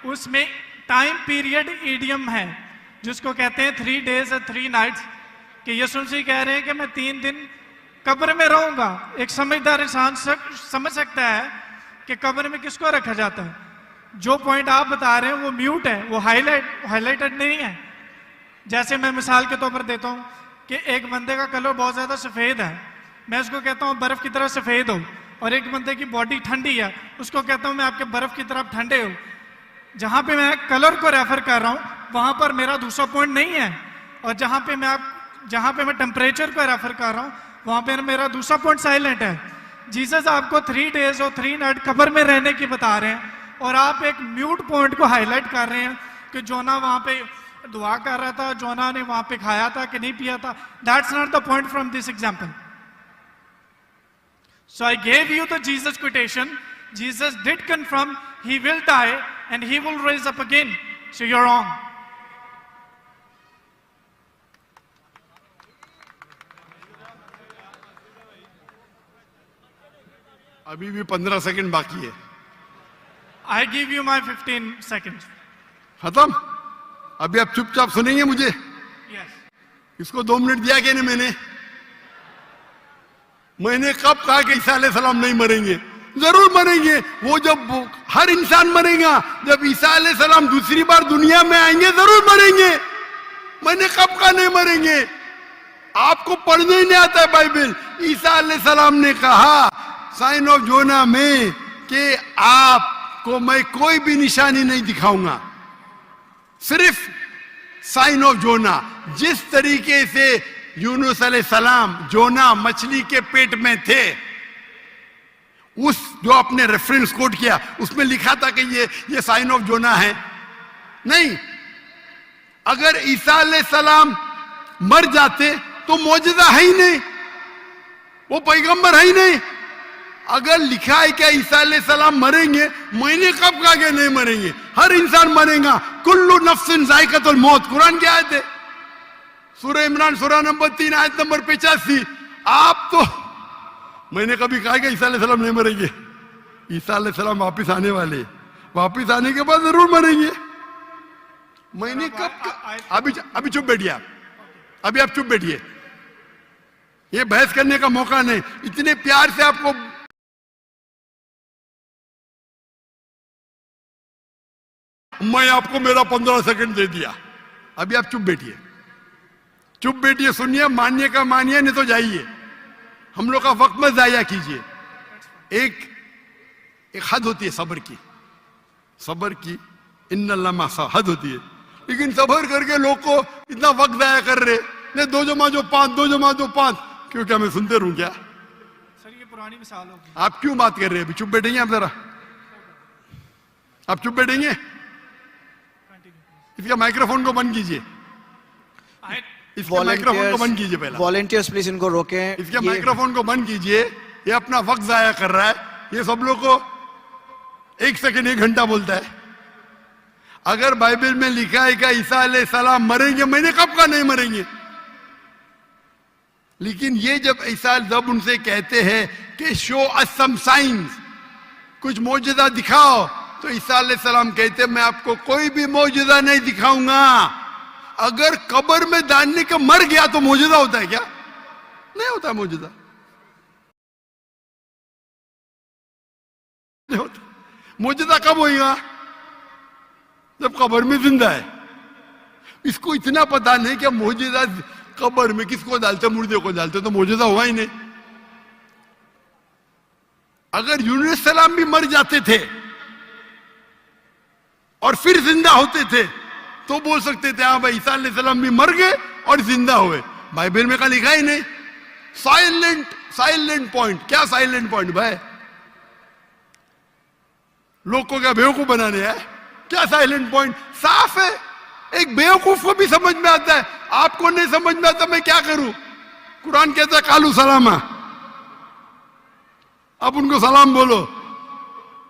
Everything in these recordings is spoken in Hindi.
उसमें टाइम पीरियड ईडियम है जिसको कहते हैं 3 days और 3 nights, कि यीशु मसीह कह रहे हैं कि मैं 3 दिन कब्र में रहूंगा। एक समझदार इंसान समझ सकता है कि कब्र में किसको रखा जाता है। जो पॉइंट आप बता रहे हैं वो म्यूट है, वो हाईलाइटेड नहीं है। जैसे मैं मिसाल के तौर पर देता हूं कि एक बंदे का कलर बहुत ज्यादा सफेद है, मैं उसको कहता हूं बर्फ की तरह सफेद हो, और एक बंदे की बॉडी ठंडी है, उसको कहता हूं मैं आपके बर्फ की तरफ ठंडे हो। जहां पे मैं कलर को रेफर कर रहा हूं वहां पर मेरा दूसरा पॉइंट नहीं है, और जहां पे मैं टेम्परेचर को रेफर कर रहा हूं वहां पे मेरा दूसरा पॉइंट साइलेंट है। जीसस आपको 3 days और 3 nights कब्र में रहने की बता रहे हैं, और आप एक म्यूट पॉइंट को हाईलाइट कर रहे हैं कि जोना वहां पे दुआ कर रहा था, जोना ने वहां पे खाया था कि नहीं पिया था। That's not the point from this example. So I gave you the Jesus quotation. Jesus did confirm he will die and he will raise up again. So you're wrong. अभी भी 15 सेकंड बाकी है। I give you my 15 seconds. खत्म? अभी आप चुपचाप सुनेंगे मुझे? Yes. इसको 2 मिनट दिया क्या नहीं मैंने कब कहा कि ईसा अलैहिस्सलाम नहीं मरेंगे? जरूर मरेंगे। वो जब हर इंसान मरेगा, जब ईसा अलैहिस्सलाम दूसरी बार दुनिया में आएंगे जरूर मरेंगे। मैंने कब कहा नहीं मरेंगे? आपको पढ़ने ही नहीं आता है बाइबल। ईसा अलैहिस्सलाम ने कहा साइन ऑफ जोना में कि आपको मैं कोई भी निशानी नहीं दिखाऊंगा, सिर्फ साइन ऑफ जोना। जिस तरीके से यूनुस अलैहिस्सलाम जोना मछली के पेट में थे, उस जो आपने रेफरेंस कोट किया उसमें लिखा था कि ये साइन ऑफ जोना है। नहीं, अगर ईसा अलैहिस्सलाम मर जाते तो मौजूदा है ही नहीं, वो पैगंबर है ही नहीं। अगर लिखा है क्या ईसा अलैहिस्सलाम मरेंगे, मैंने कब कहा कि नहीं मरेंगे? हर इंसान मरेगा। कुल्लु नफ्सिन जायकातुल मौत, कुरान की आयत है, सूरह इमरान सूरह नंबर 3 आयत नंबर 85। आप तो, मैंने कभी कहा कि ईसा अलैहिस्सलाम नहीं मरेंगे? ईसा अलैहिस्सलाम वापिस आने वाले, वापिस आने के बाद जरूर मरेंगे। मैंने कब? अभी चुप बैठिए आप, अभी आप चुप बैठिए। ये बहस करने का मौका नहीं। इतने प्यार से आपको मैं आपको मेरा 15 सेकंड दे दिया। अभी आप चुप बैठिए, चुप बैठिए, सुनिए, मानिए का मानिए, नहीं तो जाइए। हम लोग का वक्त मत जाया कीजिए। एक हद होती है सब्र की, सब्र की इन्नल्लाह मासा हद होती है। लेकिन सब्र करके लोग को इतना वक्त जाया कर रहे, नहीं 2 जमा 5, 2 जमा 5, क्यों? क्या मैं सुनते रहूं क्या? सर ये पुरानी मिसाल होगी। आप क्यों बात कर रहे हैं? अभी चुप बैठेंगे आप जरा, आप चुप बैठेंगे? इसका माइक्रोफोन को बंद कीजिए, इसके माइक्रोफोन को बंद कीजिए पहले। वॉलंटियर्स प्लीज इनको रोकें। इसके माइक्रोफोन को बंद कीजिए, ये अपना वक्त जाया कर रहा है। ये सब लोग को 1 सेकंड 1 घंटा बोलता है। अगर बाइबल में लिखा है कि ईसा अलैहिस्सलाम मरेंगे, मैंने कब कहा नहीं मरेंगे? लेकिन ये जब उनसे कहते हैं कि शो अस सम साइंस, कुछ मौजूदा दिखाओ, तो ईसा अलैहिस्सलाम कहते मैं आपको कोई भी मौजूदा नहीं दिखाऊंगा। अगर कब्र में डालने का मर गया तो मौजूदा होता है क्या? नहीं होता मौजूदा, नहीं होता। मौजूदा कब होगा? जब कब्र में जिंदा है। इसको इतना पता नहीं कि मौजूदा कब्र में किसको डालते, मुर्दे को डालते, तो मौजूदा हुआ ही नहीं। अगर यूनुस सलाम भी मर जाते थे और फिर जिंदा होते थे तो बोल सकते थे हाँ भाई ईसा अलैहिस्सलाम भी मर गए और जिंदा हुए। बाइबल में का लिखा ही नहीं। Silent point. क्या साइलेंट पॉइंट भाई? लोग को क्या बेवकूफ बनाने है? क्या साइलेंट पॉइंट? साफ है, एक बेवकूफ को भी समझ में आता है, आपको नहीं समझ में आता, मैं क्या करूं? कुरान कहता है कालू सलामा, अब उनको सलाम बोलो,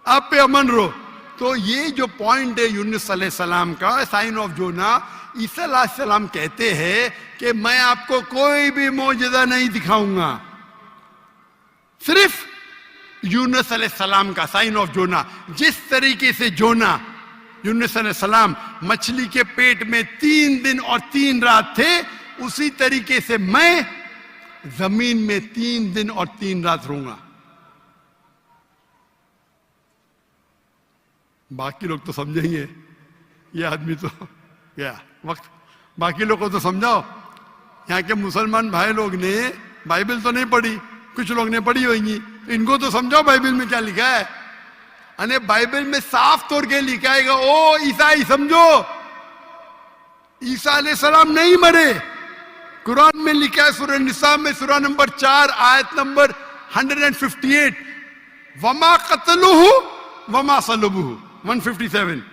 आप पे अमन रहो। तो ये जो पॉइंट है यूनुस अलैहिस्सलाम का, साइन ऑफ जोना, ईसा अलैहिस्सलाम कहते हैं कि मैं आपको कोई भी मौजूदा नहीं दिखाऊंगा, सिर्फ यूनुस अलैहिस्सलाम का साइन ऑफ जोना। जिस तरीके से जोना यूनुस अलैहिस्सलाम मछली के पेट में 3 दिन और 3 रात थे, उसी तरीके से मैं जमीन में 3 दिन और 3 रात रहूंगा। बाकी लोग तो समझेंगे, ये आदमी तो गया वक्त, बाकी लोग को तो समझाओ। यहाँ के मुसलमान भाई लोग ने बाइबल तो नहीं पढ़ी, कुछ लोग ने पढ़ी होगी, इनको तो समझाओ बाइबल में क्या लिखा है। अने बाइबल में साफ तौर के लिखा है, ओ ईसाई समझो, ईसा अलैहिस्सलाम नहीं मरे। कुरान में लिखा है सूरह निसा में सूरह नंबर 4 आयत नंबर 158, वमा कतलुहु वमा सलबुहु 157,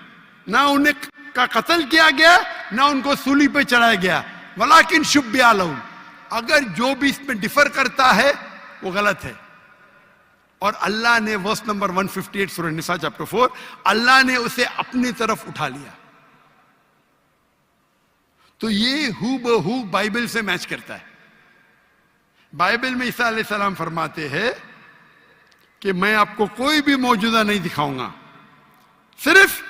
ना उन्हें का कत्ल किया गया ना उनको सूली पे चढ़ाया गया, वलाकिन शुब्बिया लहुम। अगर जो भी इसमें डिफर करता है वो गलत है। और अल्लाह ने वर्स नंबर 158 सूरह निसा चैप्टर 4, अल्लाह ने उसे अपनी तरफ उठा लिया। तो ये हूबहू बाइबल से मैच करता है। बाइबल में ईसा अलैहिस्सलाम फरमाते हैं कि मैं आपको कोई भी मौजूदा नहीं दिखाऊंगा, सिर्फ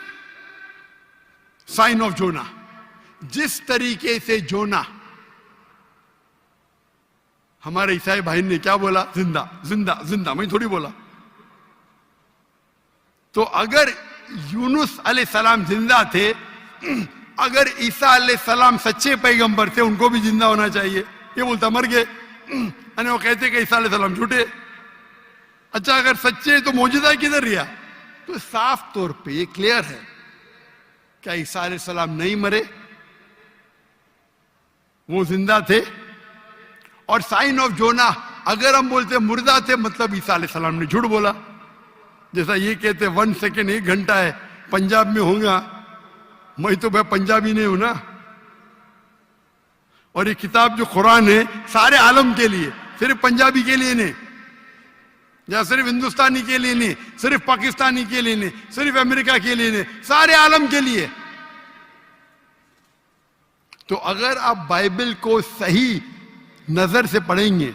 साइन ऑफ जोना। जिस तरीके से जोना, हमारे ईसाई भाई ने क्या बोला, जिंदा जिंदा जिंदा, मैं थोड़ी बोला। तो अगर यूनुस अलैहिस्सलाम जिंदा थे, अगर ईसा अलैहिस्सलाम सच्चे पैगंबर थे, उनको भी जिंदा होना चाहिए। ये बोलता मर गए, वो कहते कि ईसा अलैहिस्सलाम झूठे। अच्छा अगर सच्चे तो मौजूदा किधर रिया? तो साफ तौर पे ये क्लियर है, क्या ईसा अलैहिस्सलाम नहीं मरे, वो जिंदा थे। और साइन ऑफ जोना, अगर हम बोलते मुर्दा थे मतलब ईसा अलैहिस्सलाम ने झूठ बोला। जैसा ये कहते 1 सेकेंड 1 घंटा है, पंजाब में होगा, मैं तो भाई पंजाबी नहीं हूं ना। और ये किताब जो कुरान है सारे आलम के लिए, सिर्फ पंजाबी के लिए नहीं, या सिर्फ हिंदुस्तानी के लिए नहीं, सिर्फ पाकिस्तानी के लिए नहीं, सिर्फ अमेरिका के लिए नहीं, सारे आलम के लिए। तो अगर आप बाइबल को सही नजर से पढ़ेंगे,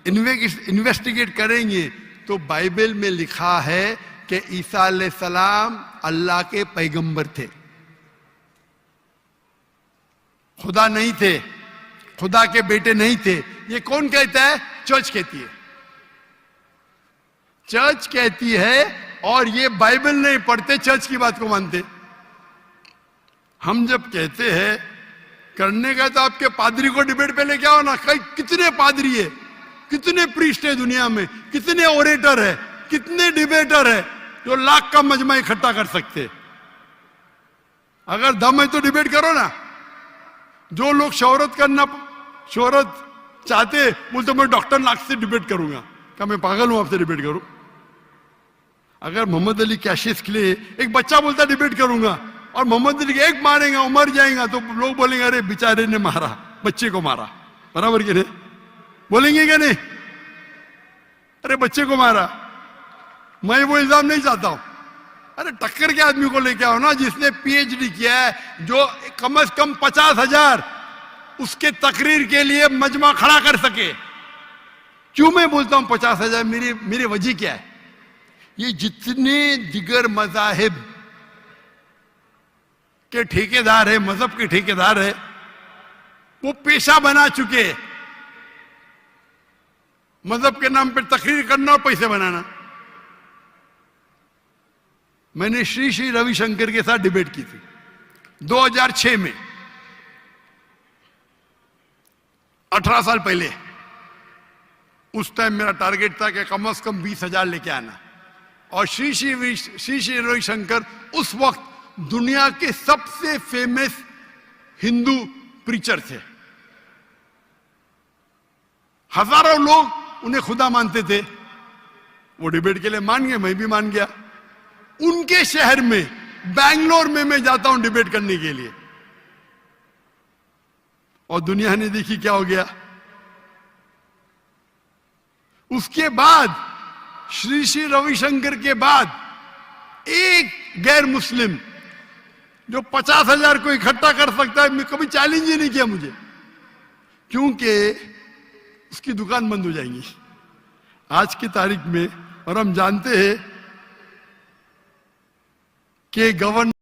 इन्वेस्टिगेट करेंगे, तो बाइबल में लिखा है कि ईसा अलैहिस्सलाम अल्लाह के पैगंबर थे, खुदा नहीं थे, खुदा के बेटे नहीं थे। ये कौन कहता है? चर्च कहती है, चर्च कहती है। और ये बाइबल नहीं पढ़ते, चर्च की बात को मानते। हम जब कहते हैं करने का, तो आपके पादरी को डिबेट पे लेके आओ ना। कितने पादरी है, कितने प्रीस्ट है दुनिया में, कितने ओरेटर है, कितने डिबेटर है जो लाख का मजमा इकट्ठा कर सकते। अगर दम है तो डिबेट करो ना। जो लोग शोहरत चाहते, बोलते मैं डॉक्टर नाग से डिबेट करूंगा। क्या मैं पागल हूं आपसे डिबेट करूं? अगर मोहम्मद अली कैशिस के लिए एक बच्चा बोलता डिबेट करूंगा, और मोहम्मद अली एक मारेगा और मर जाएगा, तो लोग बोलेंगे अरे बेचारे ने मारा, बच्चे को मारा। बराबर के नहीं बोलेंगे क्या नहीं? अरे बच्चे को मारा। मैं वो इल्जाम नहीं चाहता हूं। अरे टक्कर के आदमी को लेके आओ ना, जिसने पीएचडी किया है, जो कम से कम 50,000 उसके तकरीर के लिए मजमा खड़ा कर सके। क्यों मैं बोलता हूं 50,000? मेरी वजह क्या है? ये जितने दिगर मजाहिब के ठेकेदार है, मजहब के ठेकेदार है, वो पेशा बना चुके मजहब के नाम पे तकरीर करना और पैसे बनाना। मैंने श्री श्री रविशंकर के साथ डिबेट की थी 2006 में, 18 साल पहले। उस टाइम मेरा टारगेट था कि कम से कम 20,000 लेके आना। और श्री श्री रविशंकर उस वक्त दुनिया के सबसे फेमस हिंदू प्रीचर थे। हजारों लोग उन्हें खुदा मानते थे। वो डिबेट के लिए मान गए, मैं भी मान गया। उनके शहर में, बैंगलोर में मैं जाता हूं डिबेट करने के लिए, और दुनिया ने देखी क्या हो गया। उसके बाद श्री श्री रविशंकर के बाद एक गैर मुस्लिम जो 50,000 को इकट्ठा कर सकता है, मैं कभी चैलेंज ही नहीं किया मुझे, क्योंकि उसकी दुकान बंद हो जाएंगी आज की तारीख में। और हम जानते हैं कि गवर्नर